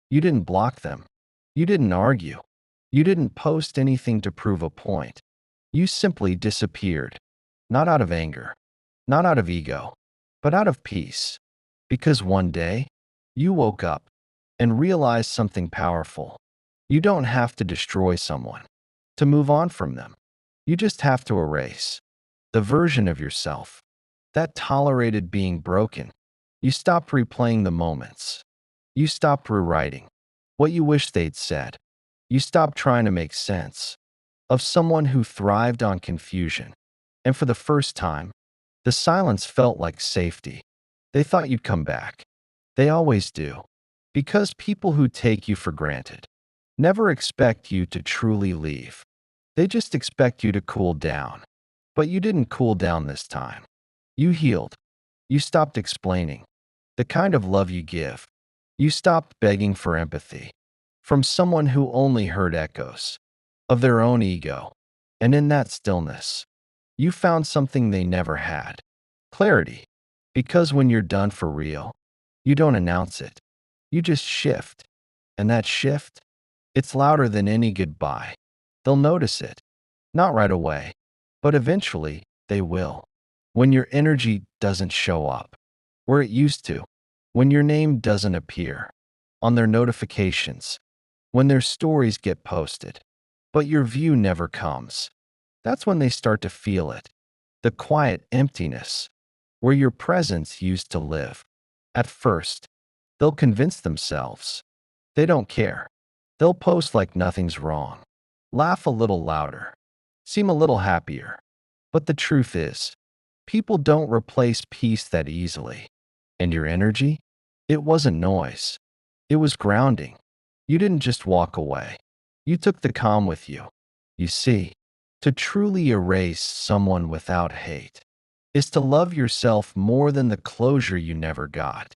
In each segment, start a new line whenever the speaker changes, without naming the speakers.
You didn't block them. You didn't argue. You didn't post anything to prove a point. You simply disappeared. Not out of anger, not out of ego, but out of peace. Because one day, you woke up and realized something powerful. You don't have to destroy someone to move on from them. You just have to erase the version of yourself that tolerated being broken. You stopped replaying the moments. You stopped rewriting what you wish they'd said. You stopped trying to make sense of someone who thrived on confusion. And for the first time, the silence felt like safety. They thought you'd come back. They always do. Because people who take you for granted never expect you to truly leave. They just expect you to cool down. But you didn't cool down this time. You healed. You stopped explaining the kind of love you give. You stopped begging for empathy from someone who only heard echoes of their own ego. And in that stillness, you found something they never had: clarity. Because when you're done for real, you don't announce it. You just shift. And that shift, it's louder than any goodbye. They'll notice it. Not right away, but eventually they will. When your energy doesn't show up where it used to, when your name doesn't appear on their notifications, when their stories get posted, but your view never comes, that's when they start to feel it. The quiet emptiness where your presence used to live. At first, they'll convince themselves they don't care. They'll post like nothing's wrong, laugh a little louder, seem a little happier. But the truth is, people don't replace peace that easily. And your energy? It wasn't noise. It was grounding. You didn't just walk away. You took the calm with you. You see, to truly erase someone without hate is to love yourself more than the closure you never got.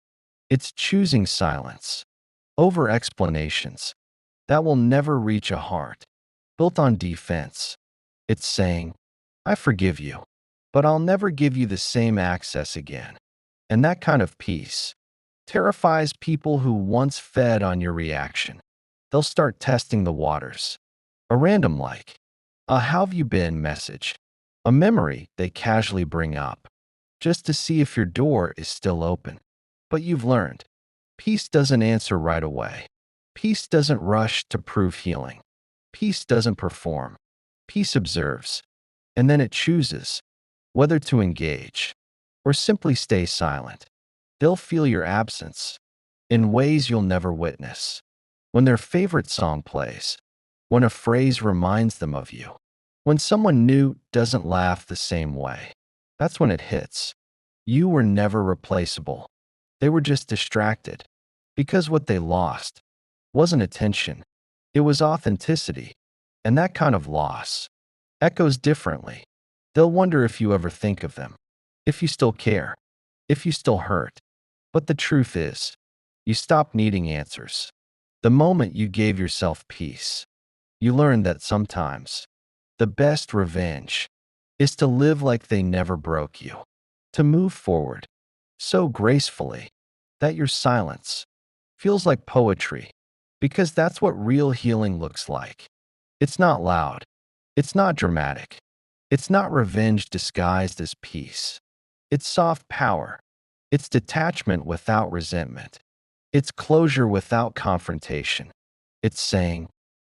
It's choosing silence over explanations that will never reach a heart built on defense. It's saying, I forgive you, but I'll never give you the same access again. And that kind of peace terrifies people who once fed on your reaction. They'll start testing the waters. A random like, a "how have you been" message, a memory they casually bring up, just to see if your door is still open. But you've learned, peace doesn't answer right away. Peace doesn't rush to prove healing. Peace doesn't perform. Peace observes, and then it chooses whether to engage or simply stay silent. They'll feel your absence in ways you'll never witness. When their favorite song plays, when a phrase reminds them of you, when someone new doesn't laugh the same way, that's when it hits. You were never replaceable. They were just distracted. Because what they lost wasn't attention, it was authenticity. And that kind of loss echoes differently. They'll wonder if you ever think of them, if you still care, if you still hurt. But the truth is, you stopped needing answers. The moment you gave yourself peace, you learned that sometimes the best revenge is to live like they never broke you, to move forward so gracefully that your silence feels like poetry, because that's what real healing looks like. It's not loud. It's not dramatic. It's not revenge disguised as peace. It's soft power. It's detachment without resentment. It's closure without confrontation. It's saying,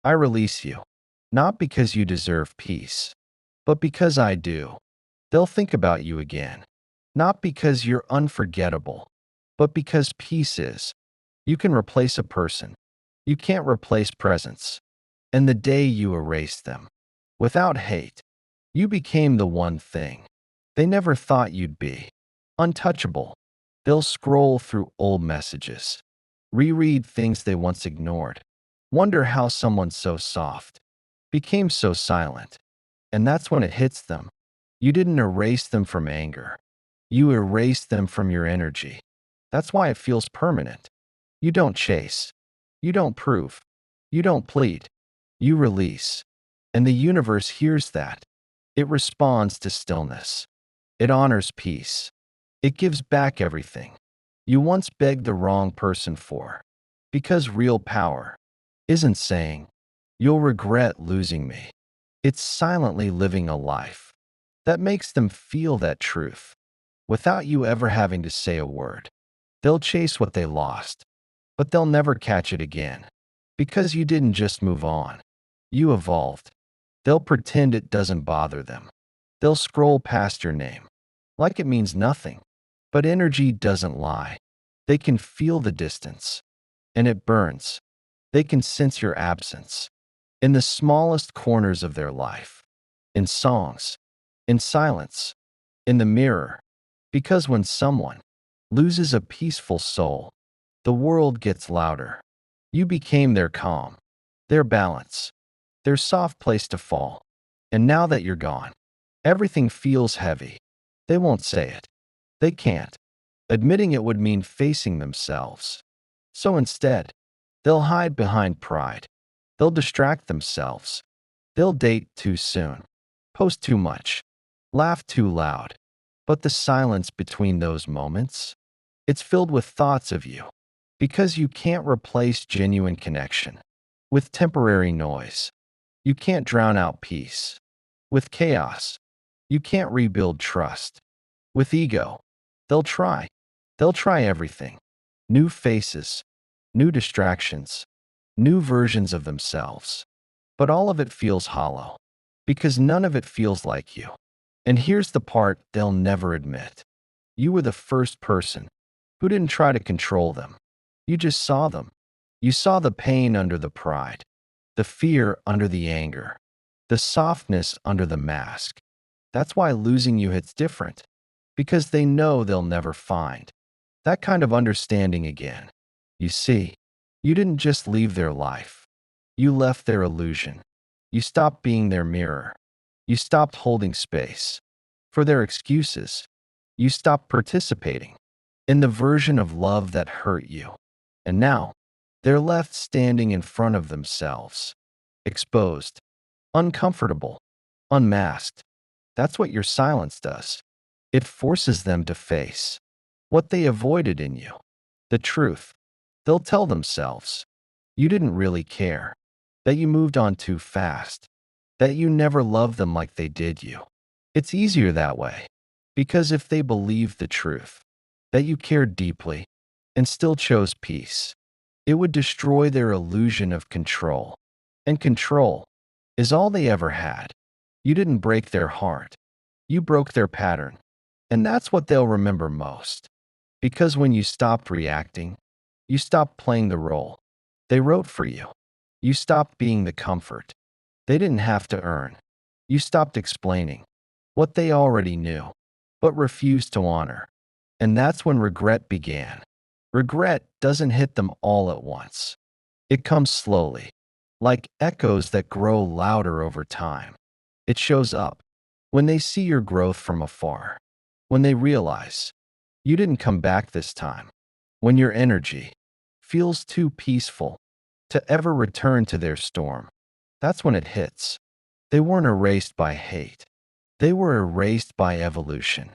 I release you, not because you deserve peace, but because I do. They'll think about you again, not because you're unforgettable, but because peace is. You can replace a person. You can't replace presence. And the day you erased them, without hate, you became the one thing they never thought you'd be: untouchable. They'll scroll through old messages, reread things they once ignored, wonder how someone so soft became so silent. And that's when it hits them. You didn't erase them from anger. You erased them from your energy. That's why it feels permanent. You don't chase. You don't prove. You don't plead. You release. And the universe hears that. It responds to stillness. It honors peace. It gives back everything you once begged the wrong person for. Because real power isn't saying, "You'll regret losing me." It's silently living a life that makes them feel that truth without you ever having to say a word. They'll chase what they lost, but they'll never catch it again. Because you didn't just move on, you evolved. They'll pretend it doesn't bother them. They'll scroll past your name like it means nothing. But energy doesn't lie. They can feel the distance, and it burns. They can sense your absence in the smallest corners of their life, in songs, in silence, in the mirror. Because when someone loses a peaceful soul, the world gets louder. You became their calm, their balance, their soft place to fall. And now that you're gone, everything feels heavy. They won't say it. They can't. Admitting it would mean facing themselves. So instead, they'll hide behind pride. They'll distract themselves. They'll date too soon, post too much, laugh too loud. But the silence between those moments, it's filled with thoughts of you. Because you can't replace genuine connection with temporary noise. You can't drown out peace with chaos. You can't rebuild trust with ego. They'll try. They'll try everything. New faces, new distractions, new versions of themselves. But all of it feels hollow because none of it feels like you. And here's the part they'll never admit. You were the first person who didn't try to control them. You just saw them. You saw the pain under the pride, the fear under the anger, the softness under the mask. That's why losing you hits different, because they know they'll never find that kind of understanding again. You see, you didn't just leave their life. You left their illusion. You stopped being their mirror. You stopped holding space for their excuses. You stopped participating in the version of love that hurt you. And now, they're left standing in front of themselves, exposed, uncomfortable, unmasked. That's what your silence does. It forces them to face what they avoided in you. The truth. They'll tell themselves, you didn't really care, that you moved on too fast, that you never loved them like they did you. It's easier that way, because if they believed the truth, that you cared deeply and still chose peace, it would destroy their illusion of control. And control is all they ever had. You didn't break their heart. You broke their pattern. And that's what they'll remember most. Because when you stopped reacting, you stopped playing the role they wrote for you. You stopped being the comfort they didn't have to earn. You stopped explaining what they already knew, but refused to honor. And that's when regret began. Regret doesn't hit them all at once. It comes slowly, like echoes that grow louder over time. It shows up when they see your growth from afar, when they realize you didn't come back this time, when your energy feels too peaceful to ever return to their storm. That's when it hits. They weren't erased by hate. They were erased by evolution.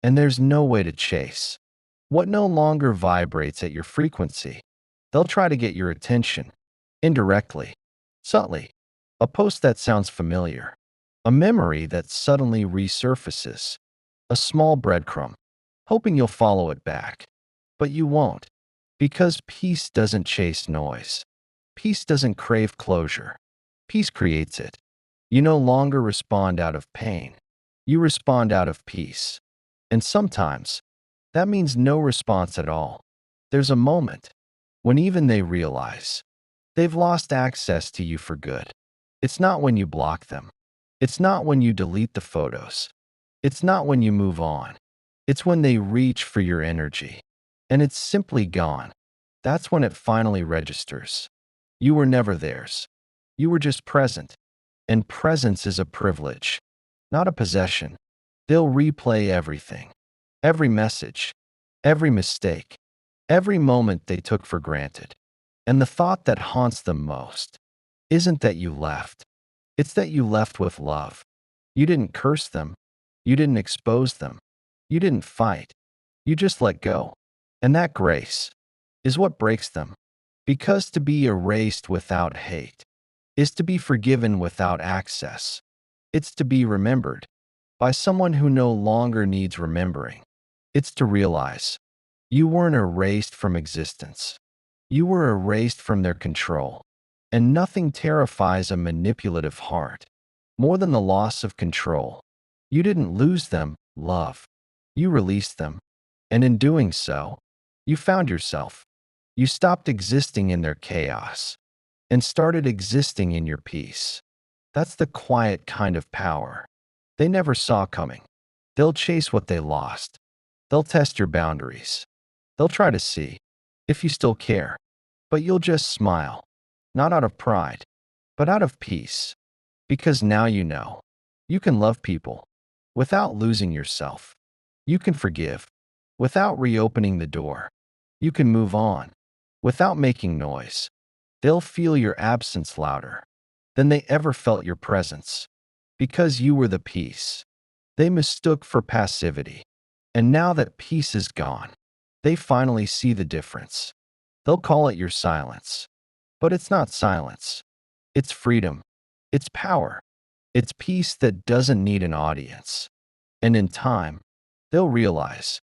And there's no way to chase what no longer vibrates at your frequency. They'll try to get your attention, indirectly, subtly. A post that sounds familiar, a memory that suddenly resurfaces, a small breadcrumb, hoping you'll follow it back. But you won't, because peace doesn't chase noise. Peace doesn't crave closure. Peace creates it. You no longer respond out of pain. You respond out of peace. And sometimes, that means no response at all. There's a moment when even they realize they've lost access to you for good. It's not when you block them. It's not when you delete the photos. It's not when you move on. It's when they reach for your energy, and it's simply gone. That's when it finally registers. You were never theirs. You were just present. And presence is a privilege, not a possession. They'll replay everything, every message, every mistake, every moment they took for granted. And the thought that haunts them most isn't that you left. It's that you left with love. You didn't curse them. You didn't expose them. You didn't fight. You just let go. And that grace is what breaks them. Because to be erased without hate is to be forgiven without access. It's to be remembered by someone who no longer needs remembering. It's to realize you weren't erased from existence. You were erased from their control. And nothing terrifies a manipulative heart more than the loss of control. You didn't lose them, love. You released them. And in doing so, you found yourself. You stopped existing in their chaos and started existing in your peace. That's the quiet kind of power they never saw coming. They'll chase what they lost. They'll test your boundaries. They'll try to see if you still care. But you'll just smile, not out of pride, but out of peace. Because now you know you can love people without losing yourself. You can forgive without reopening the door. You can move on without making noise. They'll feel your absence louder than they ever felt your presence. Because you were the peace they mistook for passivity. And now that peace is gone, they finally see the difference. They'll call it your silence. But it's not silence. It's freedom. It's power. It's peace that doesn't need an audience. And in time, they'll realize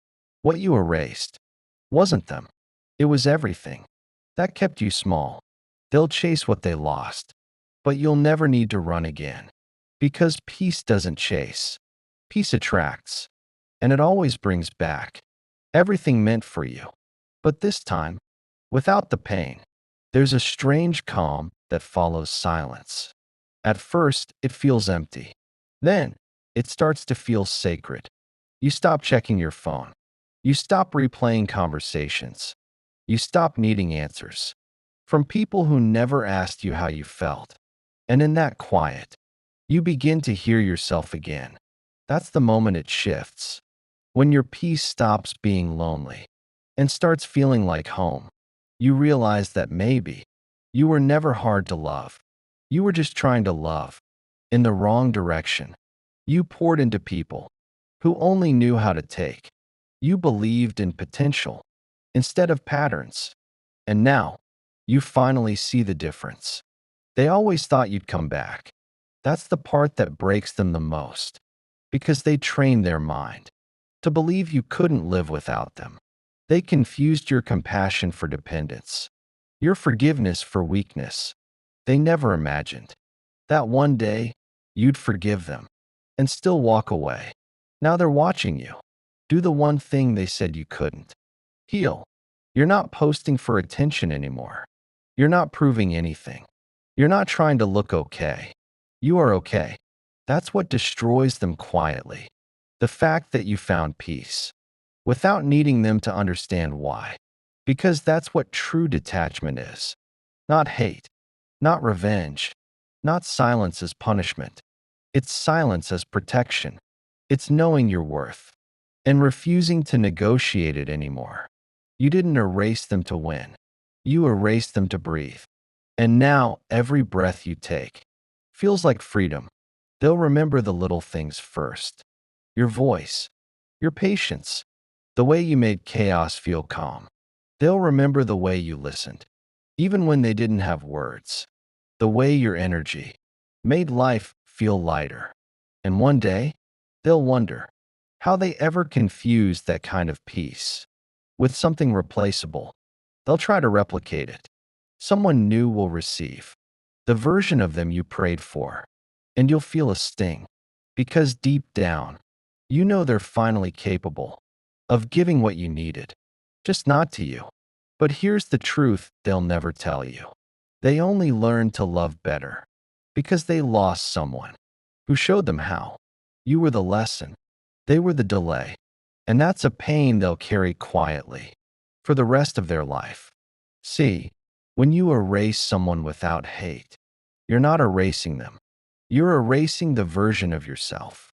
what you erased wasn't them. It was everything that kept you small. They'll chase what they lost, but you'll never need to run again. Because peace doesn't chase. Peace attracts, and it always brings back everything meant for you. But this time, without the pain, there's a strange calm that follows silence. At first, it feels empty. Then, it starts to feel sacred. You stop checking your phone. You stop replaying conversations. You stop needing answers from people who never asked you how you felt. And in that quiet, you begin to hear yourself again. That's the moment it shifts. When your peace stops being lonely and starts feeling like home, you realize that maybe you were never hard to love. You were just trying to love in the wrong direction. You poured into people who only knew how to take. You believed in potential instead of patterns. And now, you finally see the difference. They always thought you'd come back. That's the part that breaks them the most, because they trained their mind to believe you couldn't live without them. They confused your compassion for dependence, your forgiveness for weakness. They never imagined that one day you'd forgive them and still walk away. Now they're watching you do the one thing they said you couldn't: heal. You're not posting for attention anymore. You're not proving anything. You're not trying to look okay. You are okay. That's what destroys them quietly. The fact that you found peace without needing them to understand why. Because that's what true detachment is. Not hate, not revenge, not silence as punishment. It's silence as protection. It's knowing your worth and refusing to negotiate it anymore. You didn't erase them to win. You erased them to breathe. And now every breath you take feels like freedom. They'll remember the little things first. Your voice, your patience, the way you made chaos feel calm. They'll remember the way you listened, even when they didn't have words. The way your energy made life feel lighter. And one day, they'll wonder how they ever confused that kind of peace with something replaceable. They'll try to replicate it. Someone new will receive the version of them you prayed for, and you'll feel a sting, because deep down, you know they're finally capable of giving what you needed, just not to you. But here's the truth they'll never tell you. They only learned to love better because they lost someone who showed them how. You were the lesson. They were the delay. And that's a pain they'll carry quietly for the rest of their life. See, when you erase someone without hate, you're not erasing them. You're erasing the version of yourself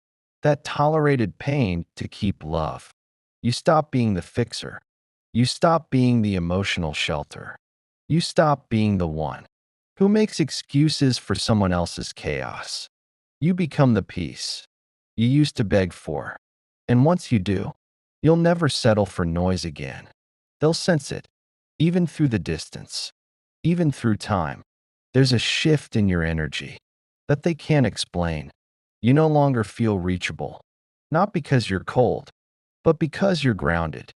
that tolerated pain to keep love. You stop being the fixer. You stop being the emotional shelter. You stop being the one who makes excuses for someone else's chaos. You become the peace you used to beg for. And once you do, you'll never settle for noise again. They'll sense it, even through the distance. even through time. There's a shift in your energy that they can't explain. You no longer feel reachable, not because you're cold, but because you're grounded,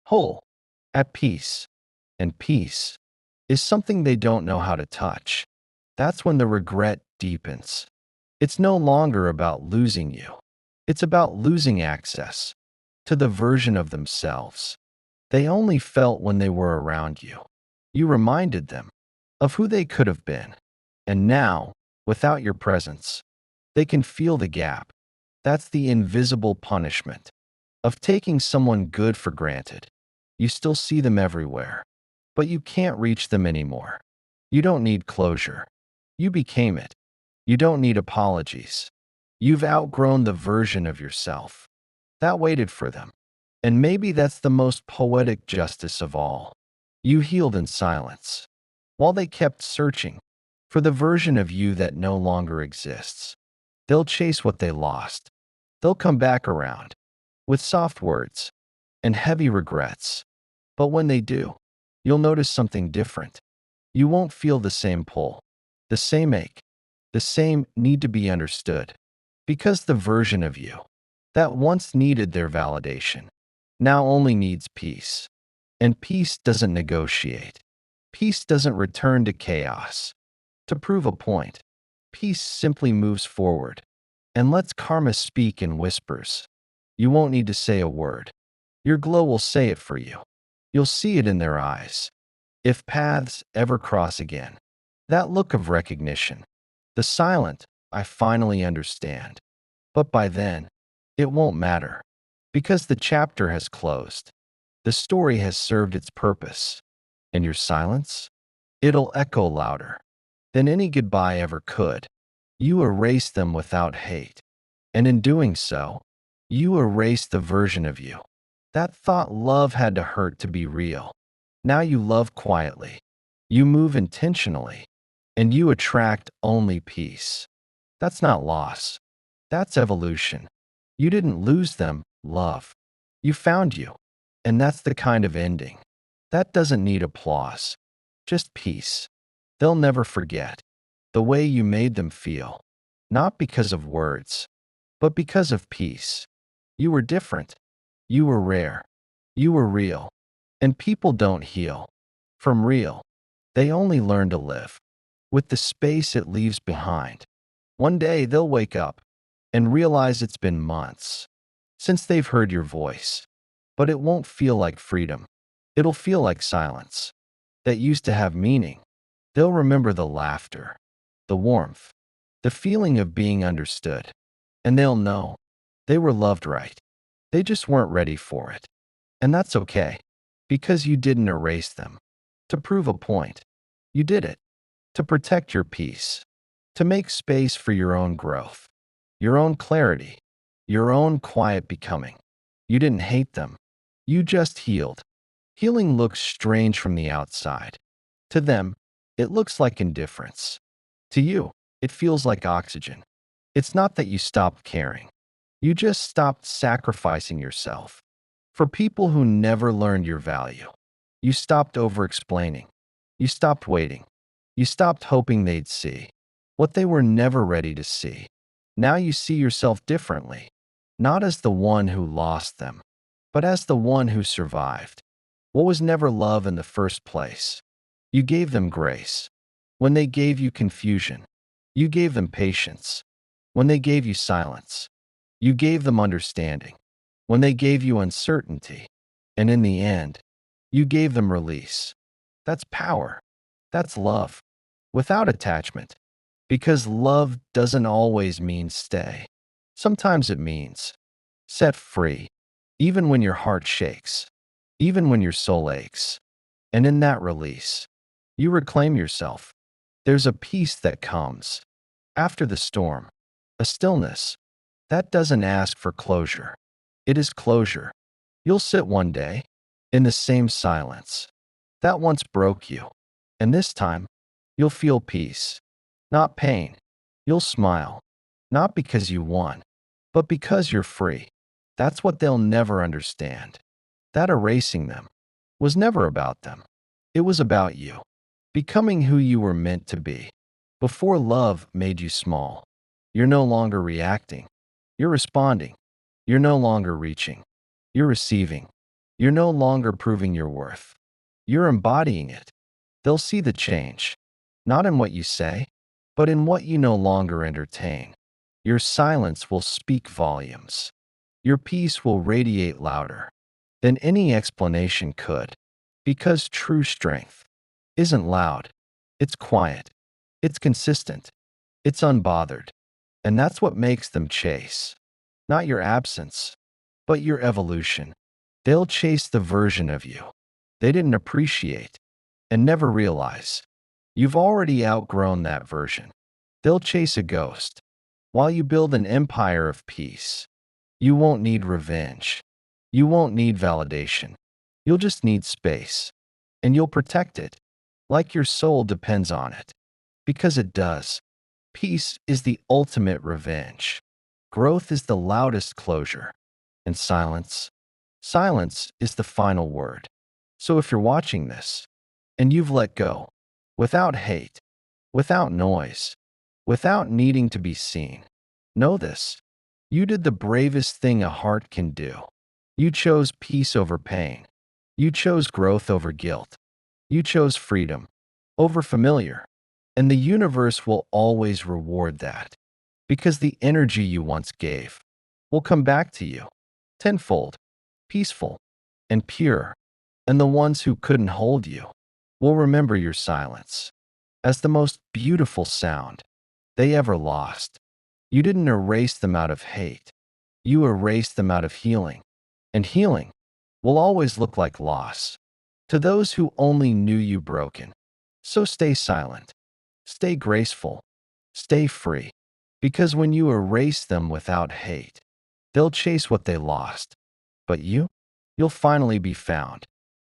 whole, at peace. And peace is something they don't know how to touch. That's when the regret deepens. It's no longer about losing you. It's about losing access to the version of themselves they only felt when they were around you. You reminded them of who they could have been. And now, without your presence, they can feel the gap. That's the invisible punishment of taking someone good for granted. You still see them everywhere, but you can't reach them anymore. You don't need closure. You became it. You don't need apologies. You've outgrown the version of yourself that waited for them. And maybe that's the most poetic justice of all. You healed in silence, while they kept searching for the version of you that no longer exists. They'll chase what they lost. They'll come back around with soft words and heavy regrets. But when they do, you'll notice something different. You won't feel the same pull, the same ache, the same need to be understood. Because the version of you that once needed their validation now only needs peace. And peace doesn't negotiate. Peace doesn't return to chaos to prove a point. Peace simply moves forward and lets karma speak in whispers. You won't need to say a word. Your glow will say it for you. You'll see it in their eyes. If paths ever cross again, that look of recognition, the silent, I finally understand. But by then, it won't matter, because the chapter has closed. The story has served its purpose. And your silence? It'll echo louder than any goodbye ever could. You erase them without hate. And in doing so, you erase the version of you that thought love had to hurt to be real. Now you love quietly. You move intentionally. And you attract only peace. That's not loss. That's evolution. You didn't lose them, love. You found you. And that's the kind of ending that doesn't need applause, just peace. They'll never forget the way you made them feel, not because of words, but because of peace. You were different. You were rare. You were real. And people don't heal from real. They only learn to live with the space it leaves behind. One day they'll wake up and realize it's been months since they've heard your voice. But it won't feel like freedom. It'll feel like silence that used to have meaning. They'll remember the laughter, the warmth, the feeling of being understood. And they'll know they were loved right. They just weren't ready for it. And that's okay, because you didn't erase them to prove a point. You did it to protect your peace, to make space for your own growth, your own clarity, your own quiet becoming. You didn't hate them. You just healed. Healing looks strange from the outside. To them, it looks like indifference. To you, it feels like oxygen. It's not that you stopped caring. You just stopped sacrificing yourself for people who never learned your value. You stopped over-explaining. You stopped waiting. You stopped hoping they'd see what they were never ready to see. Now you see yourself differently, not as the one who lost them, but as the one who survived what was never love in the first place. You gave them grace when they gave you confusion. You gave them patience when they gave you silence. You gave them understanding when they gave you uncertainty. And in the end, you gave them release. That's power. That's love without attachment. Because love doesn't always mean stay. Sometimes it means set free, even when your heart shakes, even when your soul aches. And in that release, you reclaim yourself. There's a peace that comes after the storm, a stillness that doesn't ask for closure. It is closure. You'll sit one day in the same silence that once broke you, and this time you'll feel peace, not pain. You'll smile, not because you won, but because you're free. That's what they'll never understand. That erasing them was never about them. It was about you. becoming who you were meant to be. Before love made you small, you're no longer reacting, you're responding. You're no longer reaching, you're receiving. You're no longer proving your worth, you're embodying it. They'll see the change, not in what you say, but in what you no longer entertain. Your silence will speak volumes. Your peace will radiate louder than any explanation could, because true strength isn't loud, it's quiet, it's consistent, it's unbothered, and that's what makes them chase. Not your absence, but your evolution. They'll chase the version of you they didn't appreciate and never realize. You've already outgrown that version. They'll chase a ghost while you build an empire of peace. You won't need revenge. You won't need validation. You'll just need space. And you'll protect it like your soul depends on it. Because it does. Peace is the ultimate revenge. Growth is the loudest closure. And silence is the final word. So if you're watching this and you've let go, without hate, without noise, without needing to be seen, know this. You did the bravest thing a heart can do. You chose peace over pain. You chose growth over guilt. You chose freedom over familiar. And the universe will always reward that, because the energy you once gave will come back to you tenfold, peaceful and pure. And the ones who couldn't hold you will remember your silence as the most beautiful sound they ever lost. You didn't erase them out of hate. You erased them out of healing. And healing will always look like loss to those who only knew you broken. So stay silent, stay graceful, stay free. Because when you erase them without hate, they'll chase what they lost. But you'll finally be found.